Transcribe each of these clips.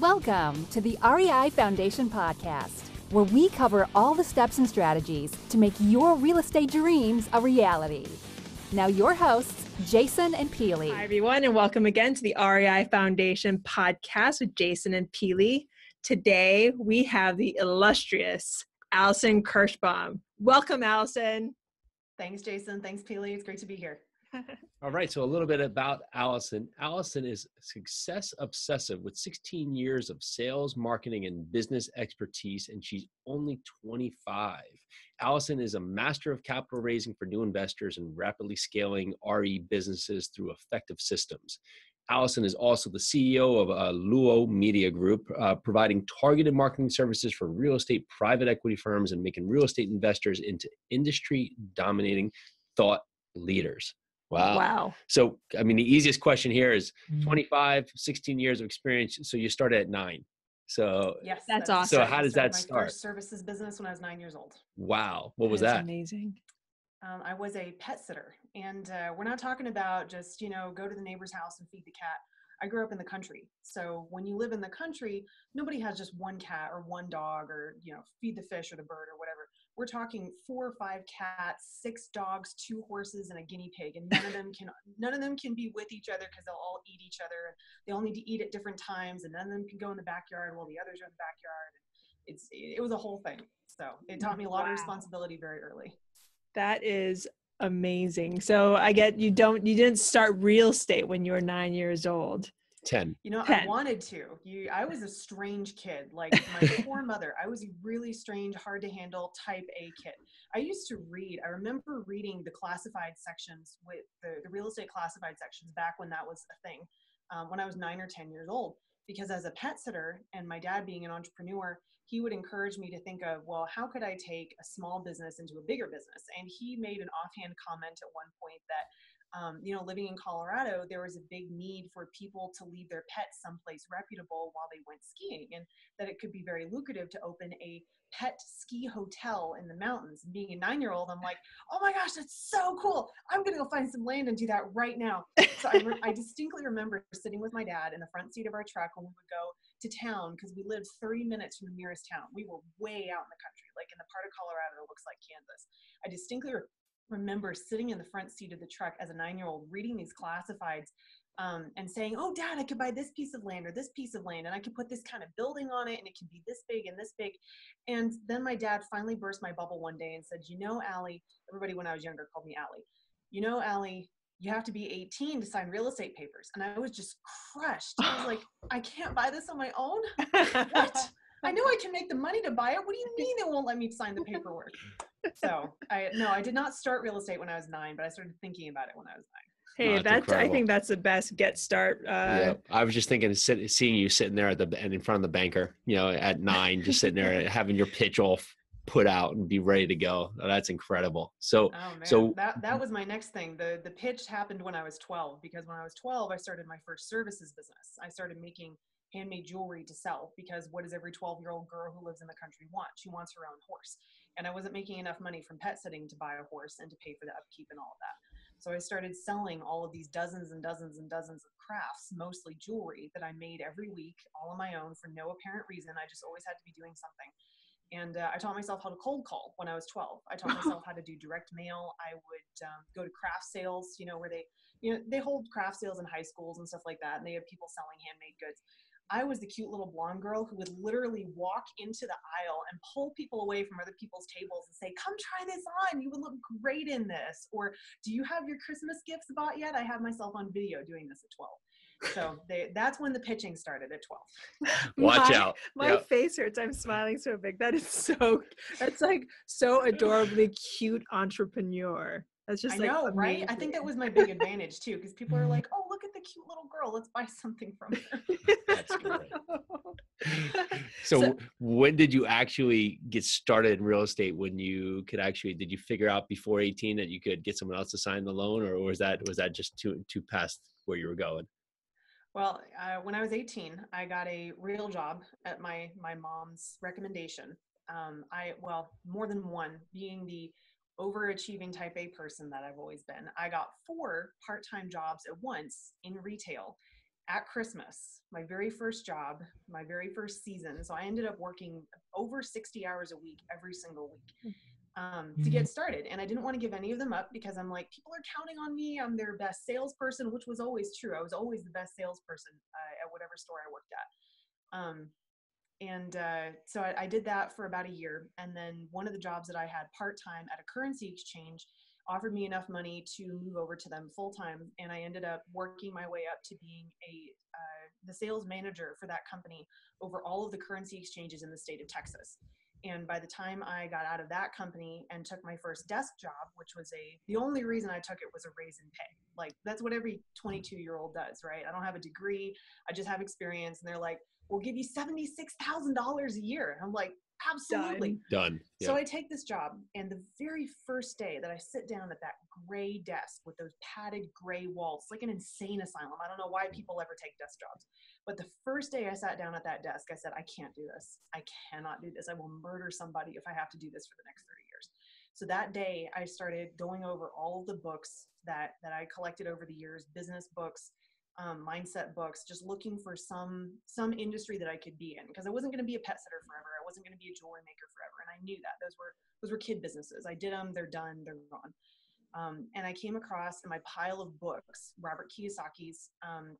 Welcome to the REI Foundation podcast, where we cover all the steps and strategies to make your real estate dreams a reality. Now your hosts, Jason and Pili. Hi, everyone, and welcome again to the REI Foundation podcast with Jason and Pili. Today, we have the illustrious Allison Kirschbaum. Welcome, Allison. Thanks, Jason. Thanks, Pili. It's great to be here. All right, so a little bit about Allison. Allison is success obsessive with 16 years of sales, marketing, and business expertise, and she's only 25. Allison is a master of capital raising for new investors and rapidly scaling RE businesses through effective systems. Allison is also the CEO of Luo Media Group, providing targeted marketing services for real estate private equity firms and making real estate investors into industry-dominating thought leaders. Wow. So, I mean, the easiest question here is 25, 16 years of experience. So you started at 9. So yes, that's awesome. So how does that my start? First services business when I was 9 years old. Wow. What was that? Amazing. I was a pet sitter, and we're not talking about just, go to the neighbor's house and feed the cat. I grew up in the country. So when you live in the country, nobody has just one cat or one dog or, feed the fish or the bird or whatever. We're talking 4 or 5 cats, 6 dogs, 2 horses, and a guinea pig. And none of them can be with each other because they'll all eat each other. They all need to eat at different times, and none of them can go in the backyard while the others are in the backyard. It was a whole thing. So it taught me a lot of responsibility very early. That is amazing. So I get you didn't start real estate when you were 9 years old. 10. 10. I wanted to. I was a strange kid. Like my poor mother, I was a really strange, hard to handle type A kid. I used to read. I remember reading the classified sections with the real estate classified sections back when that was a thing, when I was 9 or 10 years old. Because as a pet sitter and my dad being an entrepreneur, he would encourage me to think of, well, how could I take a small business into a bigger business? And he made an offhand comment at one point that, living in Colorado, there was a big need for people to leave their pets someplace reputable while they went skiing, and that it could be very lucrative to open a pet ski hotel in the mountains. And being a 9-year-old, I'm like, oh my gosh, that's so cool. I'm going to go find some land and do that right now. So I distinctly remember sitting with my dad in the front seat of our truck when we would go to town, because we lived 30 minutes from the nearest town. We were way out in the country, like in the part of Colorado that looks like Kansas. I distinctly remember sitting in the front seat of the truck as a 9-year-old reading these classifieds and saying, oh, Dad, I could buy this piece of land or this piece of land, and I could put this kind of building on it, and it can be this big and this big. And then my dad finally burst my bubble one day and said, Allie, everybody when I was younger called me Allie, Allie, you have to be 18 to sign real estate papers. And I was just crushed. I was like, I can't buy this on my own? What? I know I can make the money to buy it. What do you mean they won't let me sign the paperwork? So I did not start real estate when I was 9, but I started thinking about it when I was 9. Hey, I think that's the best get start. Yeah, I was just thinking, seeing you sitting there in front of the banker, at 9, just sitting there having your pitch all put out and be ready to go. That's incredible. So, that was my next thing. The pitch happened when I was 12, because when I was 12, I started my first services business. I started making handmade jewelry to sell, because what does every 12-year-old girl who lives in the country want? She wants her own horse. And I wasn't making enough money from pet sitting to buy a horse and to pay for the upkeep and all of that. So I started selling all of these dozens and dozens and dozens of crafts, mostly jewelry, that I made every week, all on my own for no apparent reason. I just always had to be doing something. And I taught myself how to cold call when I was 12. I taught myself how to do direct mail. I would go to craft sales, where they hold craft sales in high schools and stuff like that. And they have people selling handmade goods. I was the cute little blonde girl who would literally walk into the aisle and pull people away from other people's tables and say, come try this on. You would look great in this. Or, do you have your Christmas gifts bought yet? I have myself on video doing this at 12. So that's when the pitching started at 12. Watch out. My face hurts. I'm smiling so big. That's like so adorably cute entrepreneur. That's just I know, right? I think that was my big advantage too, because people are like, oh, look at the cute little girl. Let's buy something from her. That's great. So when did you actually get started in real estate? When you could did you figure out before 18 that you could get someone else to sign the loan, or was that just too past where you were going? Well, when I was 18, I got a real job at my mom's recommendation. More than one, being the overachieving type A person that I've always been. I got 4 part-time jobs at once in retail at Christmas, my very first job, my very first season. So I ended up working over 60 hours a week, every single week, to get started. And I didn't want to give any of them up because I'm like, people are counting on me. I'm their best salesperson, which was always true. I was always the best salesperson at whatever store I worked at. So I did that for about a year. And then one of the jobs that I had part-time at a currency exchange offered me enough money to move over to them full-time. And I ended up working my way up to being the sales manager for that company over all of the currency exchanges in the state of Texas. And by the time I got out of that company and took my first desk job, which was the only reason I took it was a raise in pay. Like, that's what every 22-year-old does, right? I don't have a degree. I just have experience. And they're like, we'll give you $76,000 a year. And I'm like, absolutely. Done. Yeah. So I take this job, and the very first day that I sit down at that gray desk with those padded gray walls, it's like an insane asylum. I don't know why people ever take desk jobs. But the first day I sat down at that desk, I said, I can't do this. I cannot do this. I will murder somebody if I have to do this for the next 30 years. So that day I started going over all of the books that I collected over the years, business books, mindset books, just looking for some industry that I could be in, because I wasn't going to be a pet sitter forever. I wasn't going to be a jewelry maker forever. And I knew that those were kid businesses. I did them. They're done. They're gone. And I came across in my pile of books, Robert Kiyosaki's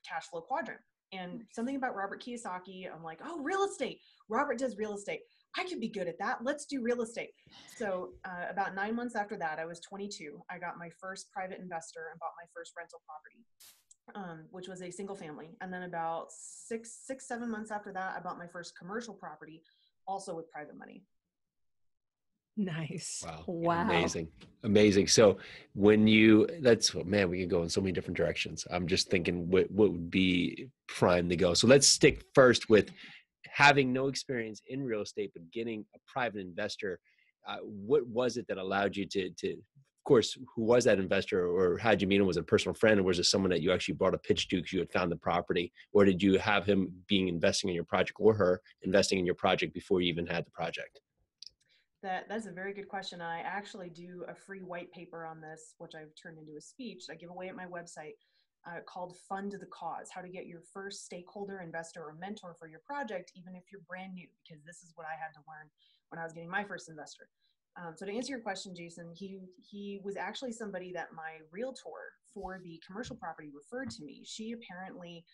Cash Flow Quadrant. And something about Robert Kiyosaki, I'm like, oh, real estate. Robert does real estate. I could be good at that. Let's do real estate. So about 9 months after that, I was 22. I got my first private investor and bought my first rental property, which was a single family. And then about 7 months after that, I bought my first commercial property, also with private money. Nice. Wow. Amazing. So we can go in so many different directions. I'm just thinking what would be prime to go. So let's stick first with having no experience in real estate, but getting a private investor. What was it that allowed you to, of course, who was that investor, or how'd you meet him? Was it a personal friend, or was it someone that you actually brought a pitch to because you had found the property, or did you have him investing in your project, or her investing in your project before you even had the project? That's a very good question. I actually do a free white paper on this, which I've turned into a speech I give away at my website, called Fund the Cause: How to Get Your First Stakeholder, Investor, or Mentor for Your Project, even if you're brand new, because this is what I had to learn when I was getting my first investor. So to answer your question, Jason, he was actually somebody that my realtor for the commercial property referred to me. She apparently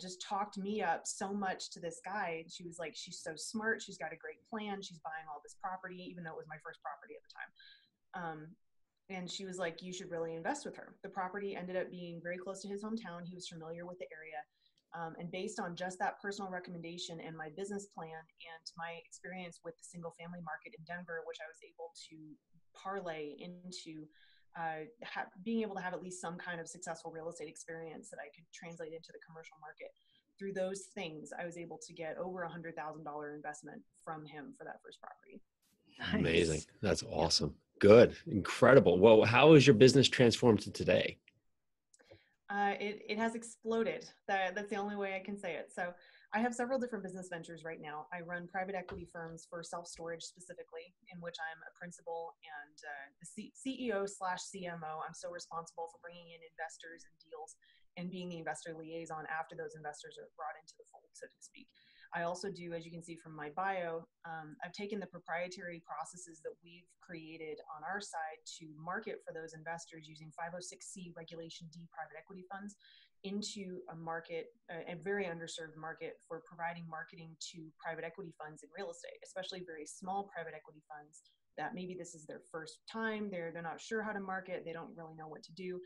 just talked me up so much to this guy. She was like, she's so smart. She's got a great plan. She's buying all this property, even though it was my first property at the time. And she was like, you should really invest with her. The property ended up being very close to his hometown. He was familiar with the area. And based on just that personal recommendation and my business plan and my experience with the single family market in Denver, which I was able to parlay into being able to have at least some kind of successful real estate experience that I could translate into the commercial market. Through those things, I was able to get over $100,000 investment from him for that first property. Nice. Amazing. That's awesome. Good. Incredible. Well, how has your business transformed to today? It has exploded. That's the only way I can say it. So I have several different business ventures right now. I run private equity firms for self-storage specifically, in which I'm a principal and the CEO/CMO. I'm so responsible for bringing in investors and deals and being the investor liaison after those investors are brought into the fold, so to speak. I also do, as you can see from my bio, I've taken the proprietary processes that we've created on our side to market for those investors using 506C Regulation D private equity funds into a market, a very underserved market, for providing marketing to private equity funds in real estate, especially very small private equity funds that maybe this is their first time, they're not sure how to market, they don't really know what to do.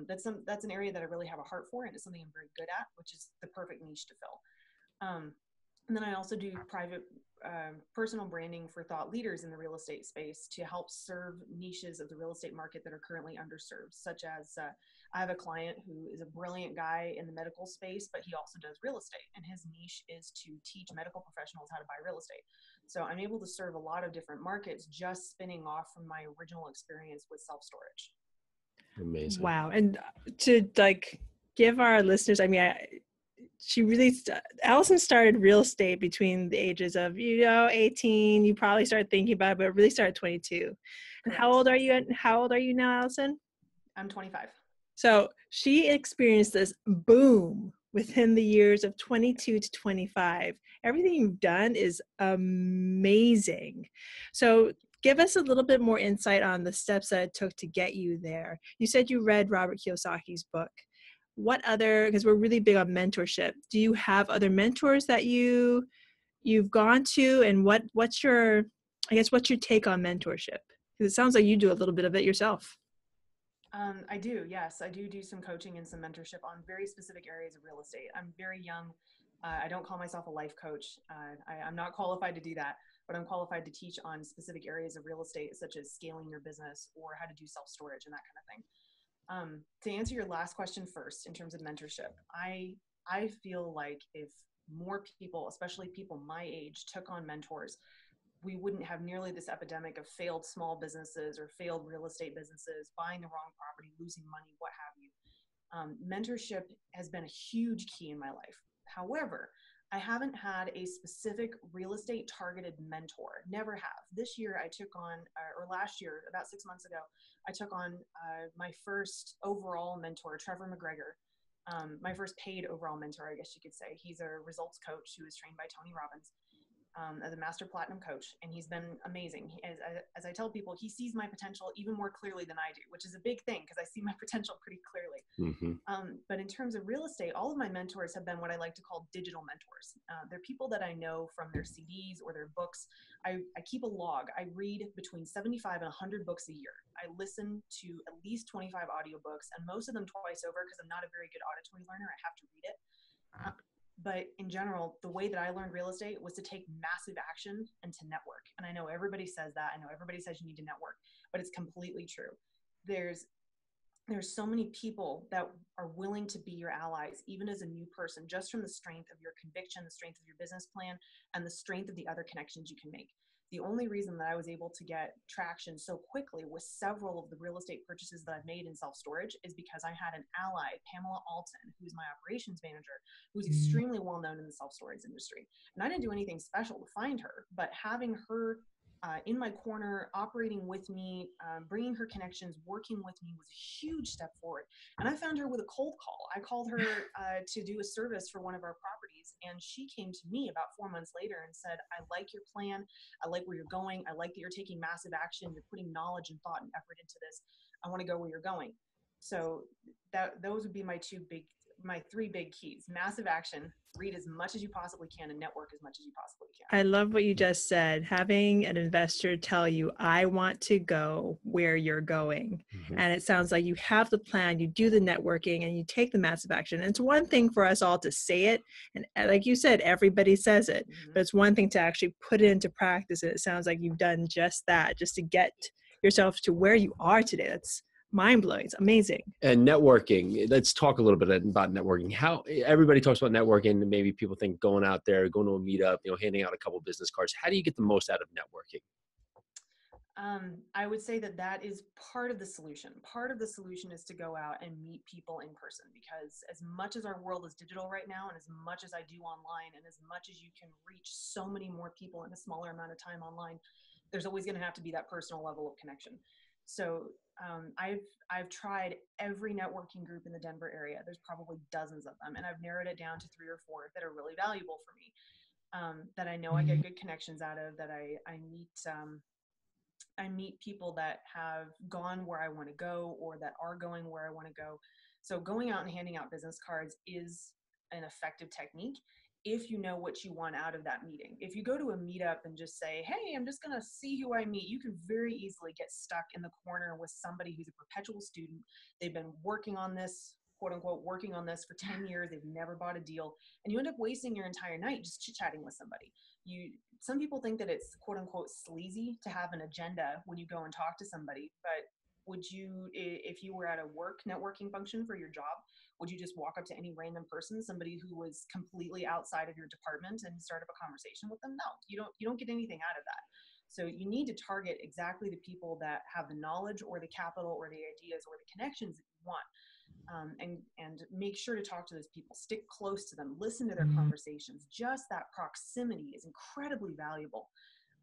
That's an area that I really have a heart for, and it's something I'm very good at, which is the perfect niche to fill. And then I also do private personal branding for thought leaders in the real estate space to help serve niches of the real estate market that are currently underserved, such as I have a client who is a brilliant guy in the medical space, but he also does real estate, and his niche is to teach medical professionals how to buy real estate. So I'm able to serve a lot of different markets just spinning off from my original experience with self-storage. Amazing. Wow. And to give our listeners, Allison started real estate between the ages of 18. You probably started thinking about it, but really started at 22. And how old are you now, Allison? I'm 25. So she experienced this boom within the years of 22 to 25. Everything you've done is amazing. So give us a little bit more insight on the steps that it took to get you there. You said you read Robert Kiyosaki's book. What other, because we're really big on mentorship, do you have other mentors that you've gone to, and what's your take on mentorship? Because it sounds like you do a little bit of it yourself. I do, yes. I do some coaching and some mentorship on very specific areas of real estate. I'm very young. I don't call myself a life coach. I'm not qualified to do that, but I'm qualified to teach on specific areas of real estate, such as scaling your business or how to do self-storage and that kind of thing. To answer your last question first, in terms of mentorship, I feel like if more people, especially people my age, took on mentors, we wouldn't have nearly this epidemic of failed small businesses or failed real estate businesses, buying the wrong property, losing money, what have you. Mentorship has been a huge key in my life. However, I haven't had a specific real estate targeted mentor. Never have. This year I took on, or last year, about 6 months ago, I took on my first overall mentor, Trevor McGregor. My first paid overall mentor, I guess you could say. He's a results coach who was trained by Tony Robbins. As a master platinum coach, and he's been amazing. As I tell people, he sees my potential even more clearly than I do, which is a big thing because I see my potential pretty clearly. But in terms of real estate, all of my mentors have been what I like to call digital mentors. They're people that I know from their CDs or their books. I keep a log. I read between 75 and 100 books a year. I listen to at least 25 audiobooks, and most of them twice over because I'm not a very good auditory learner. I have to read it. But in general, the way that I learned real estate was to take massive action and to network. And I know everybody says that. I know everybody says you need to network, but it's completely true. There's so many people that are willing to be your allies, even as a new person, just from the strength of your conviction, the strength of your business plan, and the strength of the other connections you can make. The only reason that I was able to get traction so quickly with several of the real estate purchases that I've made in self-storage is because I had an ally, Pamela Alton, who's my operations manager, who's extremely well known in the self-storage industry. And I didn't do anything special to find her, but having her in my corner, operating with me, bringing her connections, working with me was a huge step forward. And I found her with a cold call. I called her to do a service for one of our properties, and she came to me about 4 months later and said, I like your plan. I like where you're going. I like that you're taking massive action. You're putting knowledge and thought and effort into this. I want to go where you're going. So those would be my three big keys: massive action, read as much as you possibly can, and network as much as you possibly can. I love what you just said. Having an investor tell you, I want to go where you're going. And it sounds like you have the plan, you do the networking, and you take the massive action. And it's one thing for us all to say it. And like you said, everybody says it, but it's one thing to actually put it into practice. And it sounds like you've done just that, just to get yourself to where you are today. That's mind-blowing. It's amazing. And networking, let's talk a little bit about networking. How everybody talks about networking, and maybe people think going out there, going to a meetup, handing out a couple business cards. How do you get the most out of networking? I would say that is part of the solution. Part of the solution is to go out and meet people in person, because as much as our world is digital right now, and as much as I do online, and as much as you can reach so many more people in a smaller amount of time online, there's always going to have to be that personal level of connection. So I've tried every networking group in the Denver area. There's probably dozens of them, and I've narrowed it down to 3 or 4 that are really valuable for me, that I know I get good connections out of, that I meet people that have gone where I want to go, or that are going where I want to go. So going out and handing out business cards is an effective technique if you know what you want out of that meeting. If you go to a meetup and just say, hey, I'm just going to see who I meet, you can very easily get stuck in the corner with somebody who's a perpetual student. They've been working on this, quote unquote, working on this for 10 years. They've never bought a deal. And you end up wasting your entire night just chit-chatting with somebody. Some people think that it's quote unquote sleazy to have an agenda when you go and talk to somebody, but if you were at a work networking function for your job, would you just walk up to any random person, somebody who was completely outside of your department, and start up a conversation with them? No, you don't get anything out of that. So you need to target exactly the people that have the knowledge or the capital or the ideas or the connections that you want. And make sure to talk to those people, stick close to them, listen to their conversations. Just that proximity is incredibly valuable.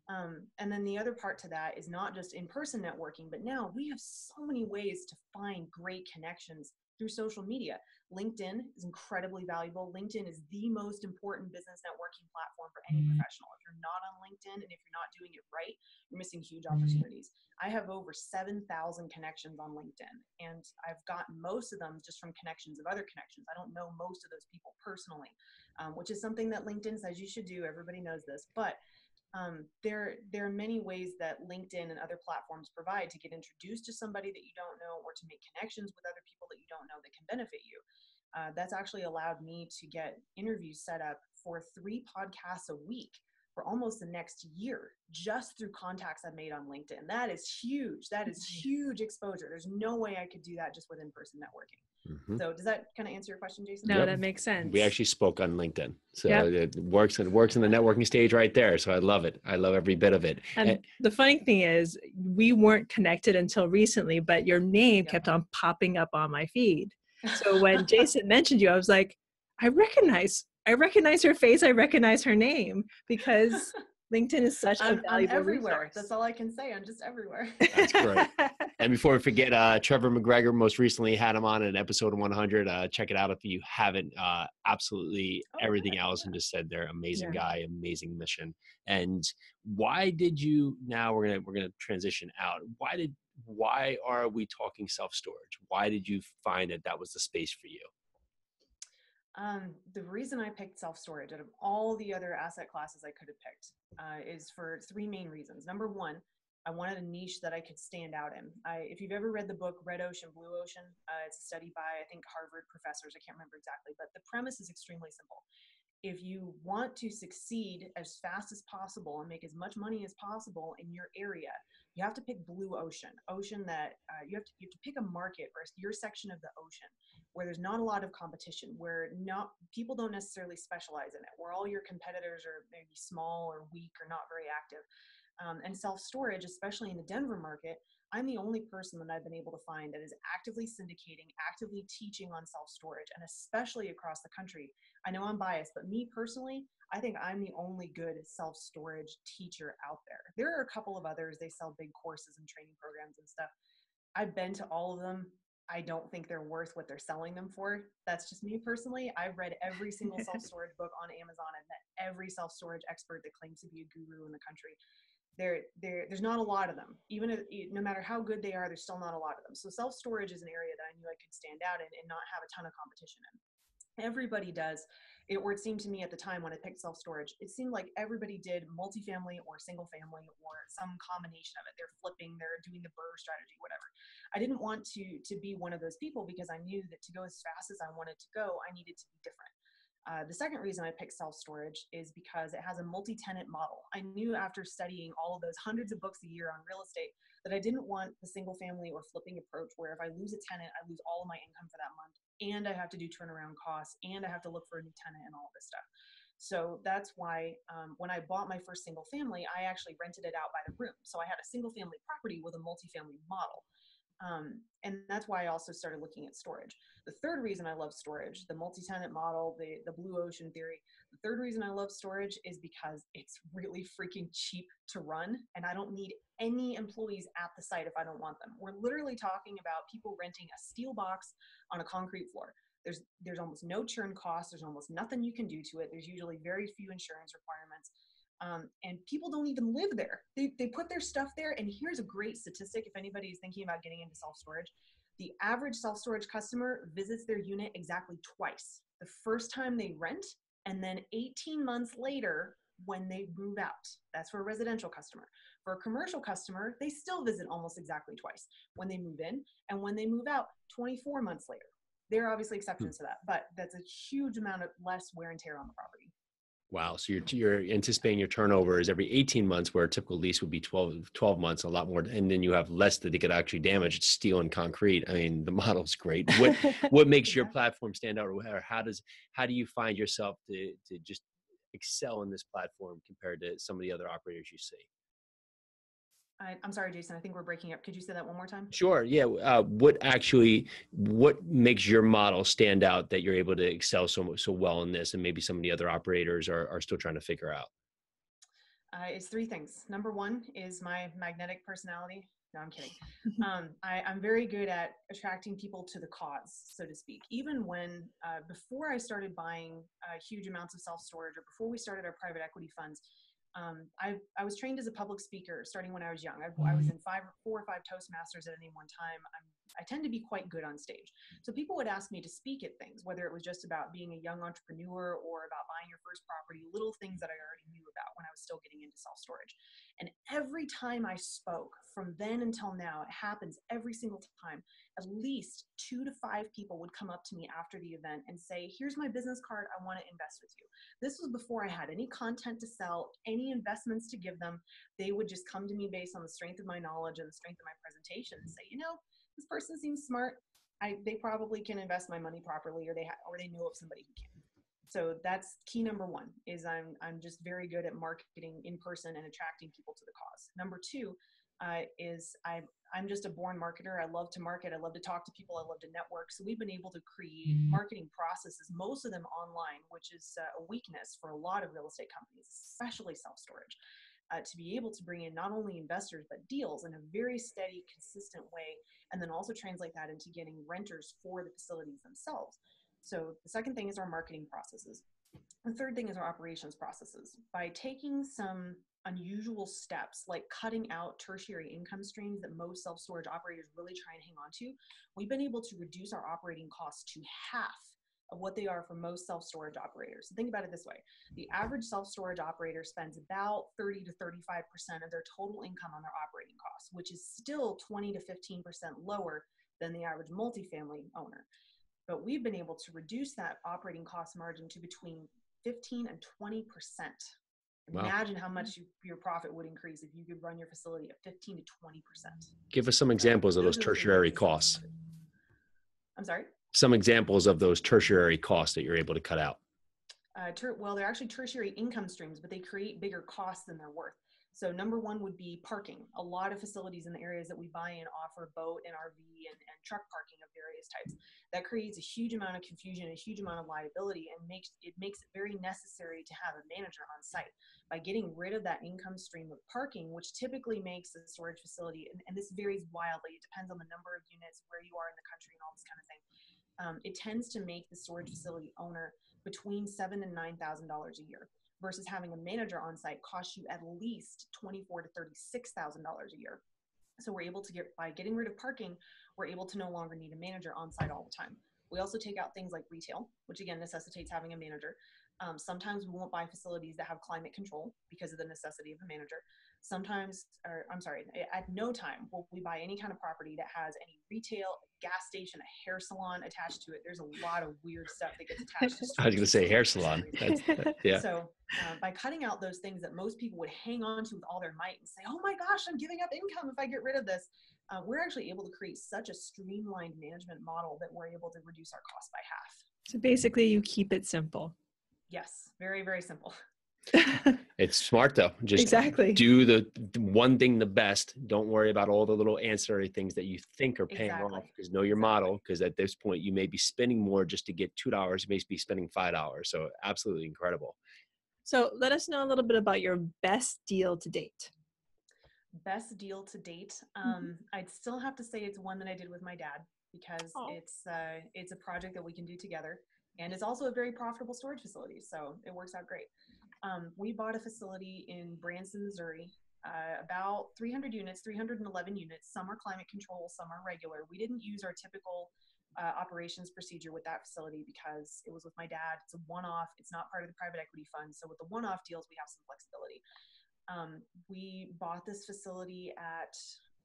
And then the other part to that is not just in-person networking, but now we have so many ways to find great connections through social media. LinkedIn is incredibly valuable. LinkedIn is the most important business networking platform for any professional. If you're not on LinkedIn and if you're not doing it right, you're missing huge opportunities. I have over 7,000 connections on LinkedIn, and I've gotten most of them just from connections of other connections. I don't know most of those people personally, which is something that LinkedIn says you should do. Everybody knows this, but there are many ways that LinkedIn and other platforms provide to get introduced to somebody that you don't know, or to make connections with other people that you don't know that can benefit you. That's actually allowed me to get interviews set up for 3 podcasts a week for almost the next year, just through contacts I've made on LinkedIn. That is huge. That is huge exposure. There's no way I could do that just with in-person networking. So does that kind of answer your question, Jason? No, that makes sense. We actually spoke on LinkedIn. So it works in the networking stage right there. So I love it. I love every bit of it. And the funny thing is, we weren't connected until recently, but your name kept on popping up on my feed. So when Jason mentioned you, I was like, I recognize her face. I recognize her name, because LinkedIn is such a valuable I'm everywhere. resource. That's all I can say. I'm just everywhere. That's great. And before we forget, Trevor McGregor most recently had him on in episode 100. Check it out if you haven't. Absolutely everything Allison just said there. Amazing guy, amazing mission. And why did you? Now we're gonna transition out. Why are we talking self-storage? Why did you find that was the space for you? The reason I picked self-storage out of all the other asset classes I could have picked is for 3 main reasons. Number one, I wanted a niche that I could stand out in. If you've ever read the book Red Ocean, Blue Ocean, it's a study by, I think, Harvard professors. I can't remember exactly, but the premise is extremely simple. If you want to succeed as fast as possible and make as much money as possible in your area, you have to pick blue ocean that you have to pick a market or your section of the ocean where there's not a lot of competition, where people don't necessarily specialize in it, where all your competitors are maybe small or weak or not very active. And self-storage, especially in the Denver market, I'm the only person that I've been able to find that is actively syndicating, actively teaching on self-storage, and especially across the country. I know I'm biased, but me personally, I think I'm the only good self-storage teacher out there. There are a couple of others. They sell big courses and training programs and stuff. I've been to all of them. I don't think they're worth what they're selling them for. That's just me personally. I've read every single self-storage book on Amazon and met every self-storage expert that claims to be a guru in the country. There's not a lot of them. Even no matter how good they are, there's still not a lot of them. So self-storage is an area that I knew I could stand out in and not have a ton of competition in. Everybody does it, or it seemed to me at the time when I picked self-storage, it seemed like everybody did multifamily or single family or some combination of it. They're flipping, they're doing the BRRRR strategy, whatever. I didn't want to be one of those people, because I knew that to go as fast as I wanted to go, I needed to be different. The second reason I picked self-storage is because it has a multi-tenant model. I knew after studying all of those hundreds of books a year on real estate that I didn't want the single family or flipping approach where if I lose a tenant, I lose all of my income for that month, and I have to do turnaround costs, and I have to look for a new tenant and all this stuff. So that's why when I bought my first single family, I actually rented it out by the room. So I had a single family property with a multifamily model. And that's why I also started looking at storage. The third reason I love storage, the multi-tenant model, the blue ocean theory, the third reason I love storage is because it's really freaking cheap to run, and I don't need any employees at the site if I don't want them. We're literally talking about people renting a steel box on a concrete floor. There's almost no churn costs. There's almost nothing you can do to it. There's usually very few insurance requirements. And people don't even live there. They put their stuff there. And here's a great statistic if anybody is thinking about getting into self-storage. The average self-storage customer visits their unit exactly twice. The first time they rent, and then 18 months later when they move out. That's for a residential customer. For a commercial customer, they still visit almost exactly twice, when they move in and when they move out 24 months later. There are obviously exceptions to that, but that's a huge amount of less wear and tear on the property. Wow. So you're anticipating your turnover is every 18 months, where a typical lease would be 12 months, a lot more. And then you have less that they could actually damage, steel and concrete. I mean, the model's great. What makes your platform stand out, or how do you find yourself to just excel in this platform compared to some of the other operators you see? I'm sorry, Jason, I think we're breaking up. Could you say that one more time? Sure. Yeah. What makes your model stand out that you're able to excel so well in this, and maybe some of the other operators are still trying to figure out? It's 3 things. Number one is my magnetic personality. No, I'm kidding. I'm very good at attracting people to the cause, so to speak. Even when, before I started buying huge amounts of self-storage, or before we started our private equity funds, I was trained as a public speaker starting when I was young. I was in 4 or 5 Toastmasters at any one time. I tend to be quite good on stage. So people would ask me to speak at things, whether it was just about being a young entrepreneur or about buying your first property, little things that I already knew about when I was still getting into self-storage. And every time I spoke from then until now, it happens every single time, at least 2 to 5 people would come up to me after the event and say, here's my business card. I want to invest with you. This was before I had any content to sell, any investments to give them. They would just come to me based on the strength of my knowledge and the strength of my presentation and say, this person seems smart. They probably can invest my money properly, or they know of somebody who can. So that's key number 1, is I'm just very good at marketing in person and attracting people to the cause. Number 2 is I'm just a born marketer. I love to market. I love to talk to people. I love to network. So we've been able to create marketing processes, most of them online, which is a weakness for a lot of real estate companies, especially self-storage. To be able to bring in not only investors, but deals in a very steady, consistent way, and then also translate that into getting renters for the facilities themselves. So the second thing is our marketing processes. The third thing is our operations processes. By taking some unusual steps, like cutting out tertiary income streams that most self-storage operators really try and hang on to, we've been able to reduce our operating costs to half of what they are for most self-storage operators. So think about it this way. The average self-storage operator spends about 30 to 35% of their total income on their operating costs, which is still 20 to 15% lower than the average multifamily owner. But we've been able to reduce that operating cost margin to between 15 and 20%. Imagine how much your profit would increase if you could run your facility at 15 to 20%. Give us some examples of those tertiary costs. I'm sorry? Some examples of those tertiary costs that you're able to cut out. Well, they're actually tertiary income streams, but they create bigger costs than they're worth. So number 1 would be parking. A lot of facilities in the areas that we buy in offer boat and RV and truck parking of various types. That creates a huge amount of confusion, a huge amount of liability, and makes it very necessary to have a manager on site. By getting rid of that income stream of parking, which typically makes a storage facility, and this varies wildly, it depends on the number of units, where you are in the country, and all this kind of thing. It tends to make the storage facility owner between $7,000 and $9,000 a year, versus having a manager on site costs you at least $24,000 to $36,000 a year. So we're able to by getting rid of parking, we're able to no longer need a manager on site all the time. We also take out things like retail, which again necessitates having a manager. Sometimes we won't buy facilities that have climate control because of the necessity of a manager. At no time will we buy any kind of property that has any retail, a gas station, a hair salon attached to it. There's a lot of weird stuff that gets attached to I was going to say hair salon. Yeah. So by cutting out those things that most people would hang on to with all their might and say, oh my gosh, I'm giving up income if I get rid of this, we're actually able to create such a streamlined management model that we're able to reduce our costs by half. So basically you keep it simple. Yes, very, very simple. It's smart though. Just exactly. do the one thing the best. Don't worry about all the little ancillary things that you think are paying off, because know your model, because at this point you may be spending more just to get $2, you may be spending $5. So absolutely incredible. So let us know a little bit about your best deal to date. Best deal to date. I'd still have to say it's one that I did with my dad, because it's a project that we can do together. And it's also a very profitable storage facility, so it works out great. We bought a facility in Branson, Missouri, about 300 units, 311 units. Some are climate control, some are regular. We didn't use our typical operations procedure with that facility because it was with my dad. It's a one-off. It's not part of the private equity fund. So with the one-off deals, we have some flexibility. We bought this facility at,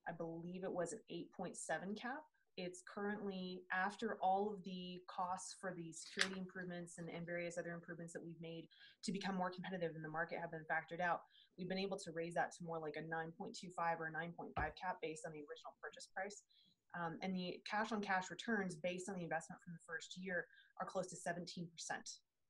I believe it was an 8.7 cap. It's currently, after all of the costs for the security improvements and various other improvements that we've made to become more competitive in the market have been factored out, we've been able to raise that to more like a 9.25 or 9.5 cap based on the original purchase price. And the cash on cash returns based on the investment from the first year are close to 17%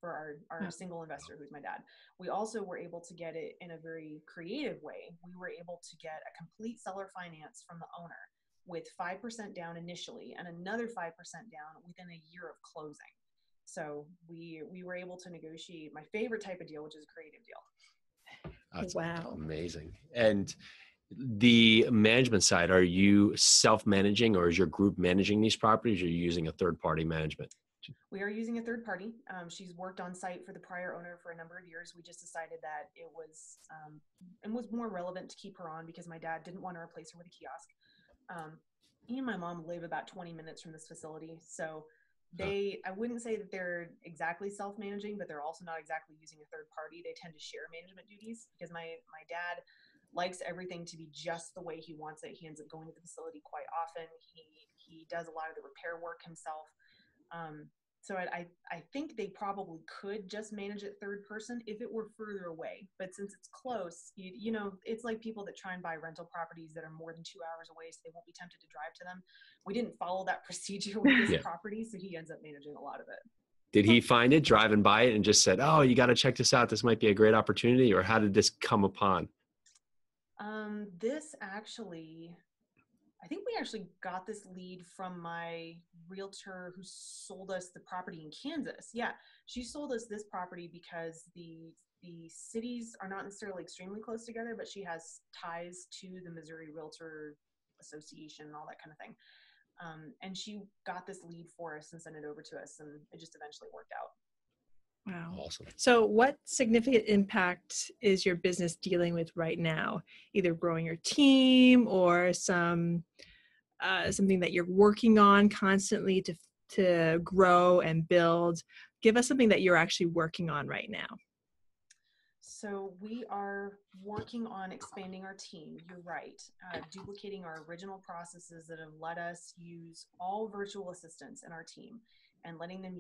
for our single investor, who's my dad. We also were able to get it in a very creative way. We were able to get a complete seller finance from the owner, with 5% down initially and another 5% down within a year of closing. So we were able to negotiate my favorite type of deal, which is a creative deal. That's wow. amazing. And The management side, are you self-managing, or is your group managing these properties, or are you using a third-party management? We are using a third party. She's worked on site for the prior owner for a number of years. We just decided that it was more relevant to keep her on because my dad didn't want to replace her with a kiosk. Me and my mom live about 20 minutes from this facility. So I wouldn't say that they're exactly self-managing, but they're also not exactly using a third party. They tend to share management duties because my dad likes everything to be just the way he wants it. He ends up going to the facility quite often. He does a lot of the repair work himself. So I think they probably could just manage it third person if it were further away. But since it's close, you know, it's like people that try and buy rental properties that are more than 2 hours away, so they won't be tempted to drive to them. We didn't follow that procedure with this property, so he ends up managing a lot of it. Did he find it driving by it and just said, "Oh, you got to check this out. This might be a great opportunity," or how did this come upon? This actually, I think we actually got this lead from my realtor who sold us the property in Kansas. Yeah, she sold us this property because the cities are not necessarily extremely close together, but she has ties to the Missouri Realtor Association and all that kind of thing. And she got this lead for us and sent it over to us, and it just eventually worked out. Wow. Awesome. So what significant impact is your business dealing with right now? Either growing your team or something that you're working on constantly to grow and build. Give us something that you're actually working on right now. So we are working on expanding our team. You're right. Duplicating our original processes that have let us use all virtual assistants in our team and letting them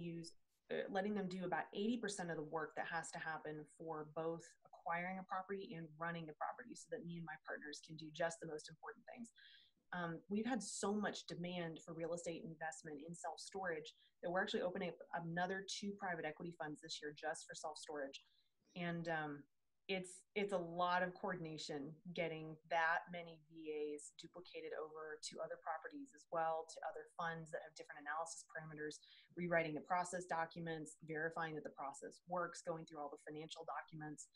do about 80% of the work that has to happen for both acquiring a property and running the property so that me and my partners can do just the most important things. We've had so much demand for real estate investment in self-storage that we're actually opening up another 2 private equity funds this year just for self-storage. And it's a lot of coordination getting that many VAs duplicated over to other properties as well, to other funds that have different analysis parameters, rewriting the process documents, verifying that the process works, going through all the financial documents.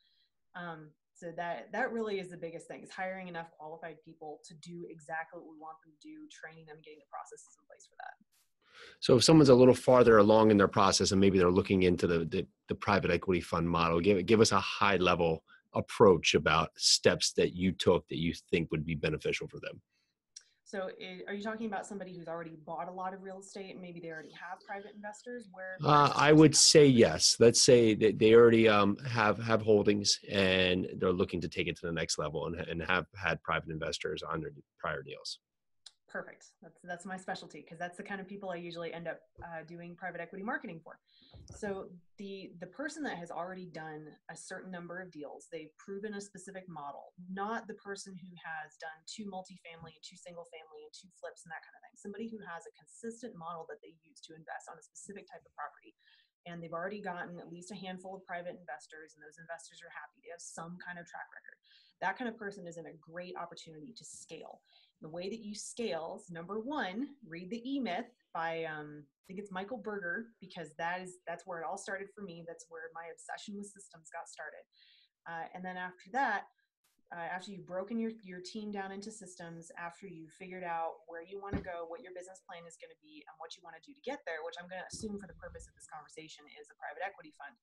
So that really is the biggest thing, is hiring enough qualified people to do exactly what we want them to do, training them, getting the processes in place for that. So if someone's a little farther along in their process and maybe they're looking into the private equity fund model, give us a high level approach about steps that you took that you think would be beneficial for them. So are you talking about somebody who's already bought a lot of real estate and maybe they already have private investors? I would say yes. Let's say that they already have holdings and they're looking to take it to the next level and have had private investors on their prior deals. Perfect. That's my specialty, because that's the kind of people I usually end up doing private equity marketing for. So the person that has already done a certain number of deals, they've proven a specific model, not the person who has done 2 multifamily and 2 single family and 2 flips and that kind of thing. Somebody who has a consistent model that they use to invest on a specific type of property. And they've already gotten at least a handful of private investors, and those investors are happy. They have some kind of track record. That kind of person is in a great opportunity to scale. The way that you scale is, number 1, read the E-Myth by I think it's Michael Berger, because that's where it all started for me. That's where my obsession with systems got started. And then after that, after you've broken your team down into systems, after you've figured out where you want to go, what your business plan is going to be, and what you want to do to get there, which I'm going to assume for the purpose of this conversation is a private equity fund,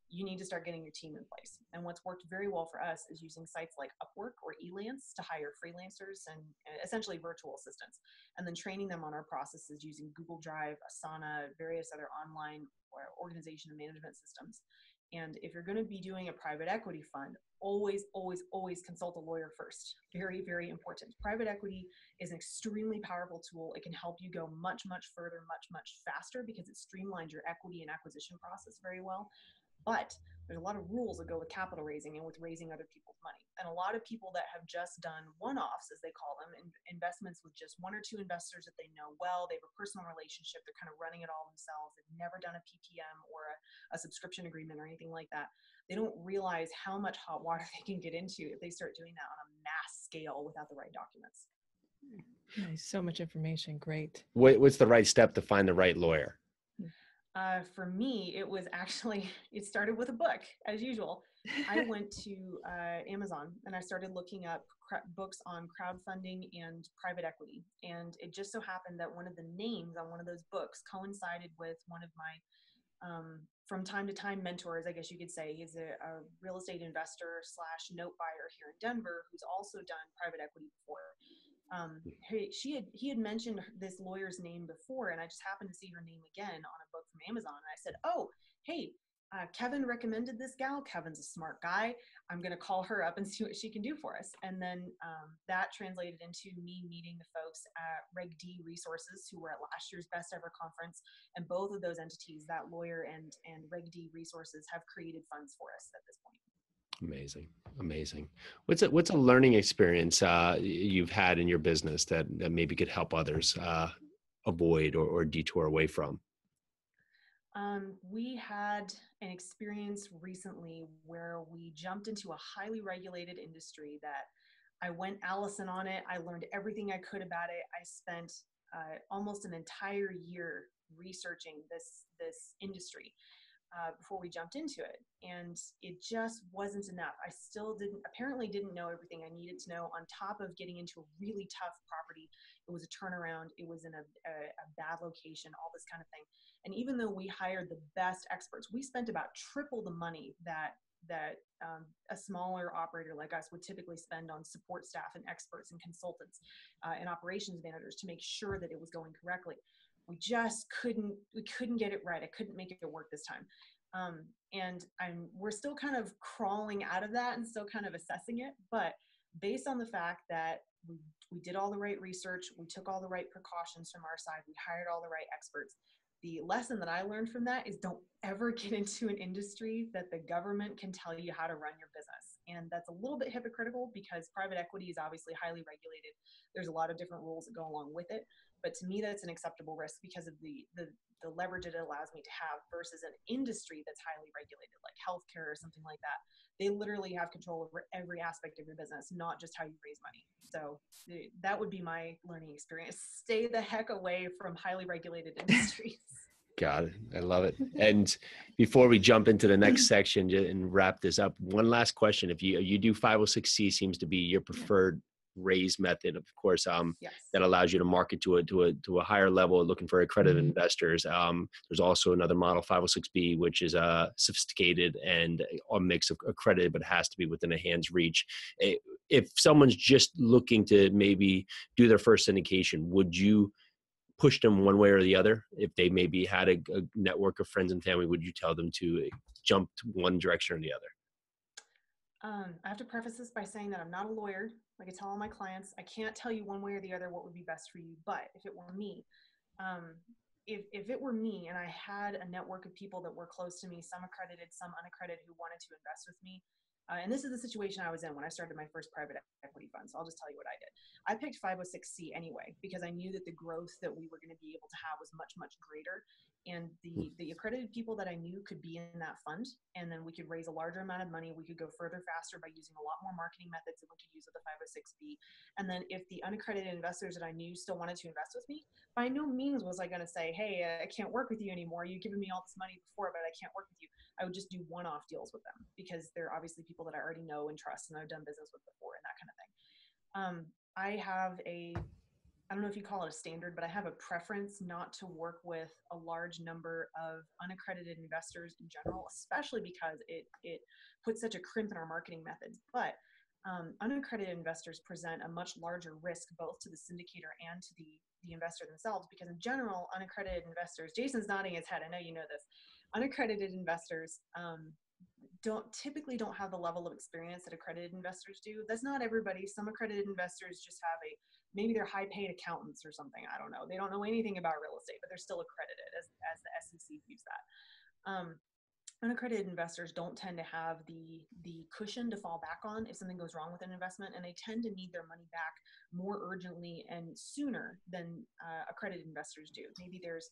you need to start getting your team in place. And what's worked very well for us is using sites like Upwork or Elance to hire freelancers and essentially virtual assistants, and then training them on our processes using Google Drive, Asana, various other online or organization and management systems. And if you're going to be doing a private equity fund, always, always, always consult a lawyer first. Very, very important. Private equity is an extremely powerful tool. It can help you go much, much further, much, much faster, because it streamlines your equity and acquisition process very well. But there's a lot of rules that go with capital raising and with raising other people's money. And a lot of people that have just done one-offs, as they call them, investments with just 1 or 2 investors that they know well, they have a personal relationship, they're kind of running it all themselves, they've never done a PPM or a subscription agreement or anything like that. They don't realize how much hot water they can get into if they start doing that on a mass scale without the right documents. Nice. So much information. Great. What's the right step to find the right lawyer? For me, it was actually, it started with a book, as usual. I went to Amazon and I started looking up books on crowdfunding and private equity. And it just so happened that one of the names on one of those books coincided with one of my from time to time mentors, I guess you could say. He's a real estate investor / note buyer here in Denver who's also done private equity before. He had mentioned this lawyer's name before, and I just happened to see her name again on a book from Amazon. And I said, "Oh, hey, Kevin recommended this gal. Kevin's a smart guy. I'm going to call her up and see what she can do for us." And then that translated into me meeting the folks at Reg D Resources, who were at last year's Best Ever Conference. And both of those entities, that lawyer and Reg D Resources, have created funds for us at this point. Amazing. Amazing. What's a learning experience you've had in your business that maybe could help others avoid or detour away from? We had an experience recently where we jumped into a highly regulated industry that I went Allison on it. I learned everything I could about it. I spent almost an entire year researching this industry before we jumped into it. And it just wasn't enough. I still apparently didn't know everything I needed to know. On top of getting into a really tough property, it was a turnaround. It was in a bad location, all this kind of thing. And even though we hired the best experts, we spent about triple the money that a smaller operator like us would typically spend on support staff and experts and consultants and operations managers to make sure that it was going correctly. We just couldn't get it right. I couldn't make it work this time. And we're still kind of crawling out of that and still kind of assessing it. But based on the fact that we did all the right research, we took all the right precautions from our side, we hired all the right experts. The lesson that I learned from that is don't ever get into an industry that the government can tell you how to run your business. And that's a little bit hypocritical because private equity is obviously highly regulated. There's a lot of different rules that go along with it. But to me, that's an acceptable risk because of the leverage it allows me to have versus an industry that's highly regulated, like healthcare or something like that. They literally have control over every aspect of your business, not just how you raise money. So that would be my learning experience. Stay the heck away from highly regulated industries. Got it. I love it. And before we jump into the next section and wrap this up, one last question. If you do 506C, seems to be your preferred raise method, of course, Yes. that allows you to market to a higher level, looking for accredited investors. There's also another model, 506B, which is sophisticated and a mix of accredited, but has to be within a hand's reach. If someone's just looking to maybe do their first syndication, would you push them one way or the other? If they maybe had a network of friends and family, would you tell them to jump to one direction or the other? I have to preface this by saying that I'm not a lawyer. Like I tell all my clients, I can't tell you one way or the other what would be best for you. But if it were me, if it were me and I had a network of people that were close to me, some accredited, some unaccredited, who wanted to invest with me, and this is the situation I was in when I started my first private equity fund. So I'll just tell you what I did. I picked 506C anyway, because I knew that the growth that we were going to be able to have was much, much greater. And the accredited people that I knew could be in that fund, and then we could raise a larger amount of money. We could go further faster by using a lot more marketing methods than we could use with the 506B. And then if the unaccredited investors that I knew still wanted to invest with me, by no means was I going to say, hey, I can't work with you anymore. You've given me all this money before, but I can't work with you. I would just do one-off deals with them because they're obviously people that I already know and trust and I've done business with before and that kind of thing. I have I don't know if you call it a standard, but I have a preference not to work with a large number of unaccredited investors in general, especially because it puts such a crimp in our marketing methods. But unaccredited investors present a much larger risk both to the syndicator and to the investor themselves, because in general, unaccredited investors, Jason's nodding his head, I know you know this, unaccredited investors typically don't have the level of experience that accredited investors do. That's not everybody. Some accredited investors just have maybe they're high paid accountants or something. I don't know. They don't know anything about real estate, but they're still accredited as the SEC views that. Unaccredited investors don't tend to have the cushion to fall back on if something goes wrong with an investment, and they tend to need their money back more urgently and sooner than accredited investors do. Maybe there's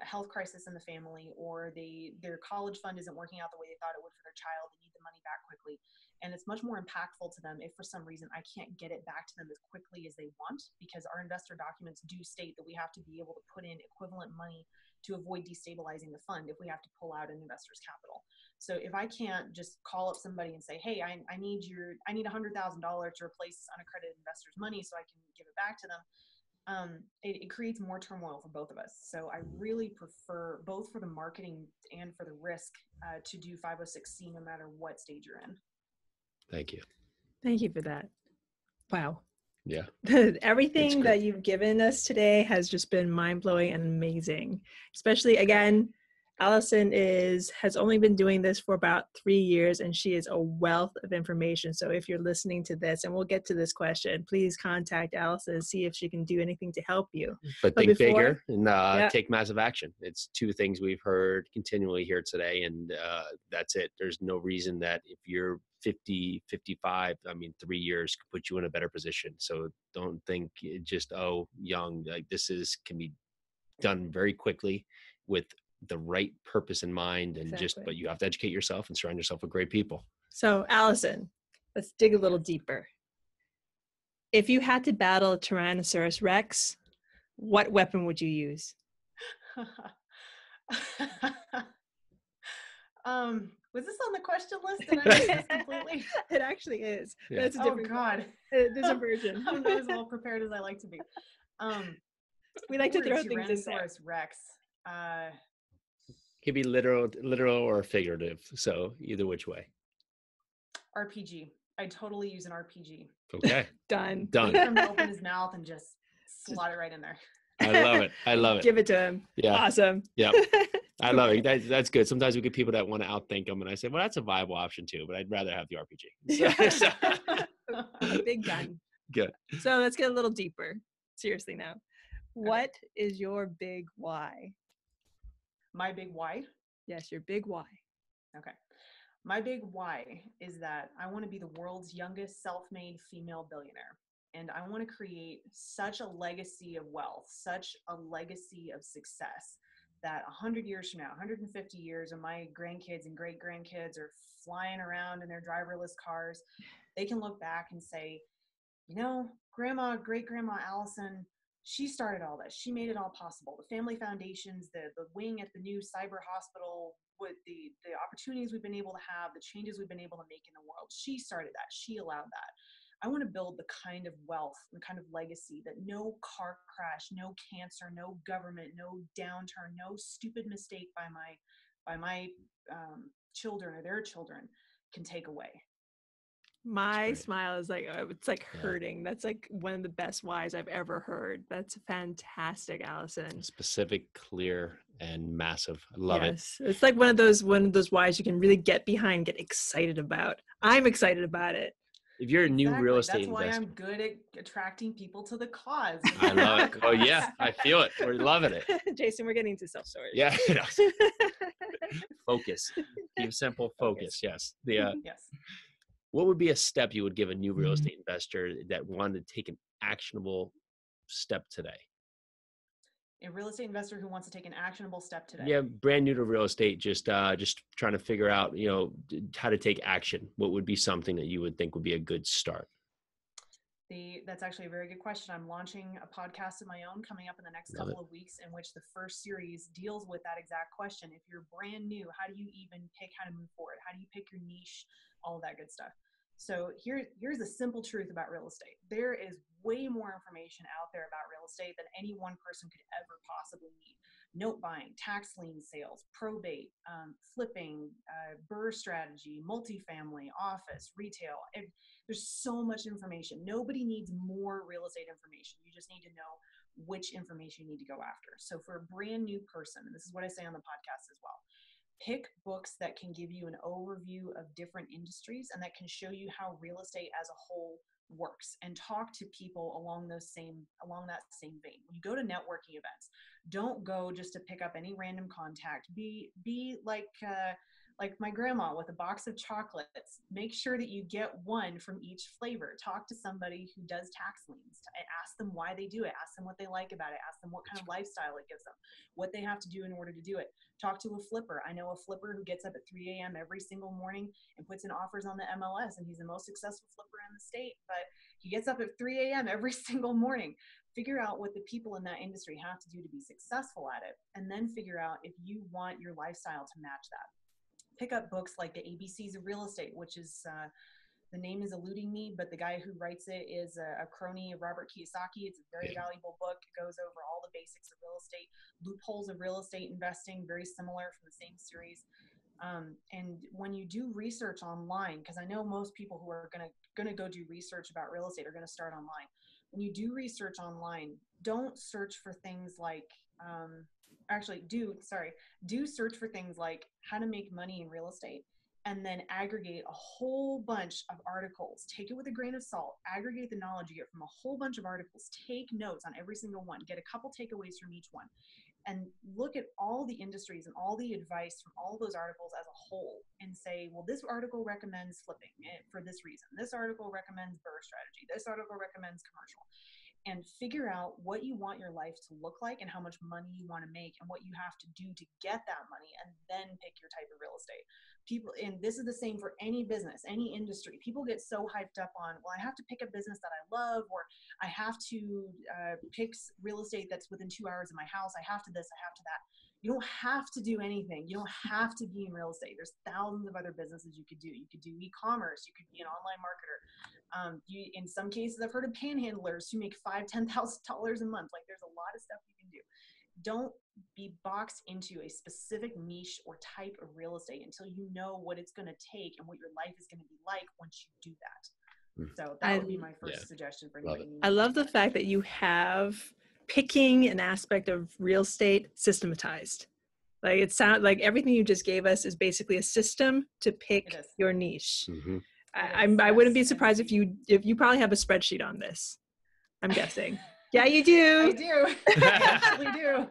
health crisis in the family, or their college fund isn't working out the way they thought it would for their child. They need the money back quickly. And it's much more impactful to them if for some reason I can't get it back to them as quickly as they want, because our investor documents do state that we have to be able to put in equivalent money to avoid destabilizing the fund if we have to pull out an investor's capital. So if I can't just call up somebody and say, hey, I need $100,000 to replace this unaccredited investor's money so I can give it back to them, it creates more turmoil for both of us. So I really prefer, both for the marketing and for the risk, to do 506C no matter what stage you're in. Thank you. Thank you for that. Wow. Yeah. Everything that you've given us today has just been mind-blowing and amazing. Especially, again, Allison has only been doing this for about 3 years, and she is a wealth of information. So if you're listening to this, and we'll get to this question, please contact Allison and see if she can do anything to help you. But think bigger and take massive action. It's 2 things we've heard continually here today, and that's it. There's no reason that if you're 50, 55, 3 years could put you in a better position. So don't think just, young, like can be done very quickly with the right purpose in mind, and but you have to educate yourself and surround yourself with great people. So Allison, let's dig a little deeper. If you had to battle a Tyrannosaurus Rex, what weapon would you use? Was this on the question list? Did I miss this completely? It actually is. Yeah. It's a different God. There's a version. I'm not as well prepared as I like to be. We like to throw things in there. Tyrannosaurus Rex. Could be literal or figurative. So either which way. RPG. I totally use an RPG. Okay. Done. Wait for him to open his mouth and just slot it right in there. I love it. Give it to him. Yeah. Awesome. Yeah. I love it. That's good. Sometimes we get people that want to outthink them, and I say, well, that's a viable option too, but I'd rather have the RPG. A big gun. Good. So let's get a little deeper. Seriously now. What is your big why? My big why? Yes, your big why. Okay. My big why is that I want to be the world's youngest self-made female billionaire. And I want to create such a legacy of wealth, such a legacy of success, that 100 years from now, 150 years, when my grandkids and great-grandkids are flying around in their driverless cars, they can look back and say, great-grandma Allison, she started all this. She made it all possible. The family foundations, the wing at the new cyber hospital, with the opportunities we've been able to have, the changes we've been able to make in the world. She started that. She allowed that. I want to build the kind of wealth, the kind of legacy that no car crash, no cancer, no government, no downturn, no stupid mistake by my children or their children can take away. My smile is it's like hurting. That's like one of the best whys I've ever heard. That's fantastic, Allison. Specific, clear, and massive. I love it. It's like one of those whys you can really get behind, get excited about. I'm excited about it. If you're a new real estate investor. That's why I'm good at attracting people to the cause. I love it. Oh yeah, I feel it. We're loving it. Jason, we're getting into self-storage. Yeah. Focus. Keep simple. Focus. Yes. Yes. What would be a step you would give a new real estate investor that wanted to take an actionable step today? A real estate investor who wants to take an actionable step today. Yeah, brand new to real estate, just trying to figure out, how to take action. What would be something that you would think would be a good start? That's actually a very good question. I'm launching a podcast of my own coming up in the next couple of weeks, in which the first series deals with that exact question. If you're brand new, how do you even pick how to move forward? How do you pick your niche? All of that good stuff. So here's the simple truth about real estate. There is way more information out there about real estate than any one person could ever possibly need. Note buying, tax lien sales, probate, flipping, BRRRR strategy, multifamily, office, retail. There's so much information. Nobody needs more real estate information. You just need to know which information you need to go after. So for a brand new person, and this is what I say on the podcast as well, pick books that can give you an overview of different industries and that can show you how real estate as a whole works, and talk to people along that same vein. When you go to networking events, don't go just to pick up any random contact. Be like Like my grandma with a box of chocolates, make sure that you get one from each flavor. Talk to somebody who does tax liens. Ask them why they do it. Ask them what they like about it. Ask them what kind of lifestyle it gives them, what they have to do in order to do it. Talk to a flipper. I know a flipper who gets up at 3 a.m. every single morning and puts in offers on the MLS, and he's the most successful flipper in the state, but he gets up at 3 a.m. every single morning. Figure out what the people in that industry have to do to be successful at it, and then figure out if you want your lifestyle to match that. Pick up books like the ABCs of Real Estate, which is, the name is eluding me, but the guy who writes it is a crony of Robert Kiyosaki. It's a very valuable book. It goes over all the basics of real estate, loopholes of real estate investing, very similar from the same series. And when you do research online, because I know most people who are gonna go do research about real estate are gonna start online. When you do research online, don't search for things like, do search for things like how to make money in real estate, and then aggregate a whole bunch of articles. Take it with a grain of salt, aggregate the knowledge you get from a whole bunch of articles, take notes on every single one, get a couple takeaways from each one, and look at all the industries and all the advice from all those articles as a whole and say, well, this article recommends flipping it for this reason. This article recommends BRRRR strategy. This article recommends commercial. And figure out what you want your life to look like and how much money you want to make and what you have to do to get that money, and then pick your type of real estate. People, and this is the same for any business, any industry. People get so hyped up on, well, I have to pick a business that I love, or I have to pick real estate that's within 2 hours of my house. I have to this, I have to that. You don't have to do anything. You don't have to be in real estate. There's thousands of other businesses you could do. You could do e-commerce. You could be an online marketer. In some cases, I've heard of panhandlers who make $5,000, $10,000 a month. Like, there's a lot of stuff you can do. Don't be boxed into a specific niche or type of real estate until you know what it's going to take and what your life is going to be like once you do that. So that would be my first suggestion for anybody. I love the fact that you have picking an aspect of real estate systematized. Like, it sounds like everything you just gave us is basically a system to pick your niche. Mm-hmm. I wouldn't be surprised if you probably have a spreadsheet on this. I'm guessing. Yeah, you do. I do. I actually do.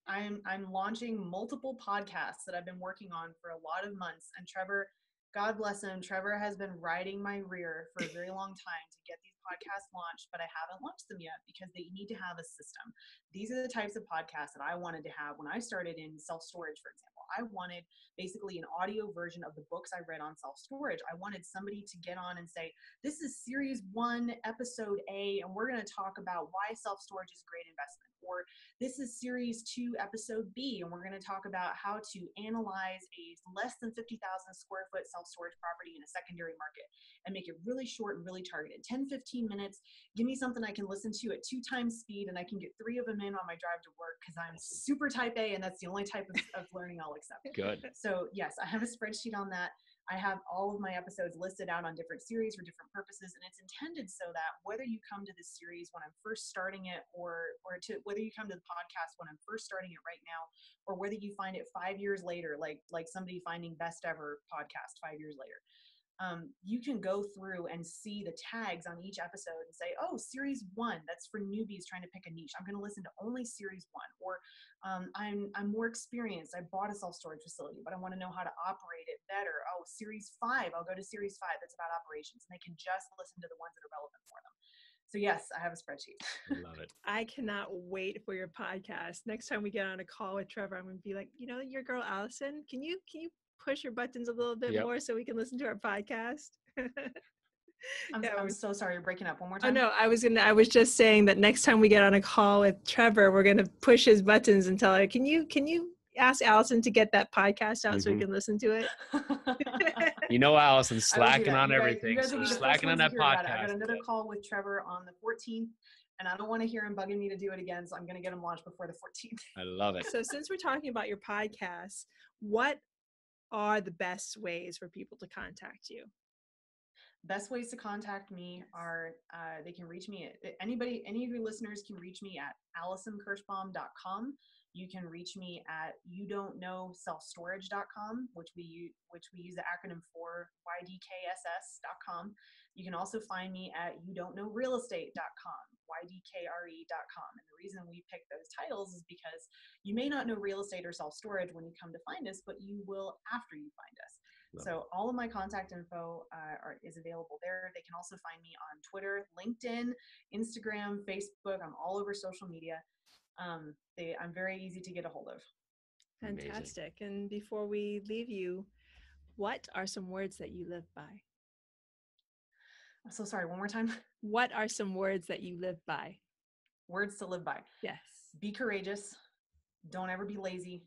I'm launching multiple podcasts that I've been working on for a lot of months. And Trevor, God bless him, Trevor has been riding my rear for a very long time to get these podcasts launched, but I haven't launched them yet because they need to have a system. These are the types of podcasts that I wanted to have when I started in self-storage, for example. I wanted basically an audio version of the books I read on self-storage. I wanted somebody to get on and say, this is series 1, episode A, and we're going to talk about why self-storage is a great investment. Or this is series 2, episode B, and we're going to talk about how to analyze a less than 50,000 square foot self-storage property in a secondary market and make it really short and really targeted. 10, 15 minutes. Give me something I can listen to at 2 times speed, and I can get 3 of them in on my drive to work because I'm super type A, and that's the only type of learning I'll accept. Good. So yes, I have a spreadsheet on that. I have all of my episodes listed out on different series for different purposes, and it's intended so that whether you come to this series when I'm first starting it, or whether you come to the podcast when I'm first starting it right now, or whether you find it 5 years later, like somebody finding Best Ever podcast 5 years later, you can go through and see the tags on each episode and say, oh, series 1, that's for newbies trying to pick a niche. I'm going to listen to only series 1. Or I'm more experienced. I bought a self-storage facility, but I want to know how to operate it better. Oh, series 5, I'll go to series 5. That's about operations. And they can just listen to the ones that are relevant for them. So yes, I have a spreadsheet. I love it. I cannot wait for your podcast. Next time we get on a call with Trevor, I'm going to be like, your girl, Allison, can you push your buttons a little bit more so we can listen to our podcast? I'm so sorry, you're breaking up. One more Oh time. no, I was just saying that next time we get on a call with Trevor, we're going to push his buttons and tell her, can you ask Allison to get that podcast out so we can listen to it? Allison's slacking on everything. You guys will be the slacking on that podcast. I got another call with Trevor on the 14th. And I don't want to hear him bugging me to do it again, so I'm going to get him launched before the 14th. I love it. So since we're talking about your podcast, what are the best ways for people to contact you? Best ways to contact me are, they can reach me at any of your listeners can reach me at AllisonKirschbaum.com, You can reach me at youdon'tknowselfstorage.com, which we use the acronym for ydkss.com. You can also find me at youdon'tknowrealestate.com, ydkre.com. And the reason we picked those titles is because you may not know real estate or self-storage when you come to find us, but you will after you find us. So all of my contact info is available there. They can also find me on Twitter, LinkedIn, Instagram, Facebook. I'm all over social media. I'm very easy to get a hold of. Fantastic. Amazing. And before we leave you, what are some words that you live by? I'm so sorry. One more time. What are some words that you live by? Words to live by. Yes. Be courageous. Don't ever be lazy.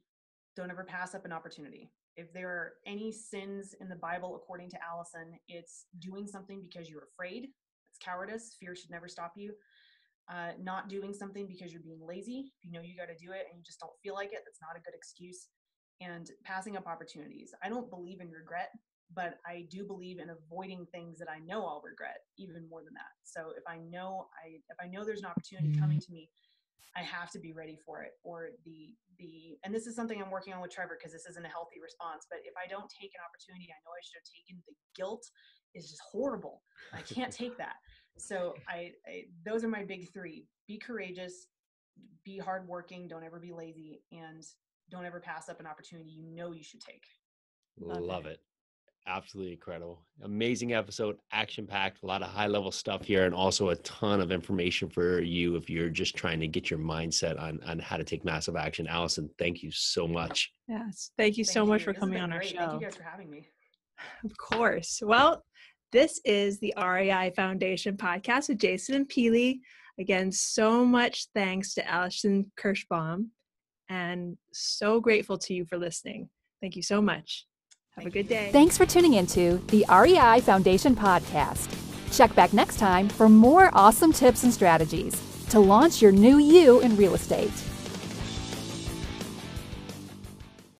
Don't ever pass up an opportunity. If there are any sins in the Bible, according to Allison, it's doing something because you're afraid. It's cowardice. Fear should never stop you. Not doing something because you're being lazy. If you know you got to do it and you just don't feel like it, that's not a good excuse. And passing up opportunities. I don't believe in regret, but I do believe in avoiding things that I know I'll regret even more than that. So if I know there's an opportunity coming to me, I have to be ready for it. Or and this is something I'm working on with Trevor, because this isn't a healthy response, but if I don't take an opportunity I know I should have taken, the guilt is just horrible. I can't take that. So those are my big three. Be courageous, be hardworking, don't ever be lazy, and don't ever pass up an opportunity you know you should take. Love it. Absolutely incredible. Amazing episode, action-packed, a lot of high-level stuff here, and also a ton of information for you if you're just trying to get your mindset on how to take massive action. Allison, thank you so much. Yes, thank you so much for coming on our show. Thank you guys for having me. Of course. Well, this is the REI Foundation podcast with Jason and Pili. Again, so much thanks to Allison Kirschbaum, and so grateful to you for listening. Thank you so much. Have a good day. Thanks for tuning into the REI Foundation podcast. Check back next time for more awesome tips and strategies to launch your new you in real estate.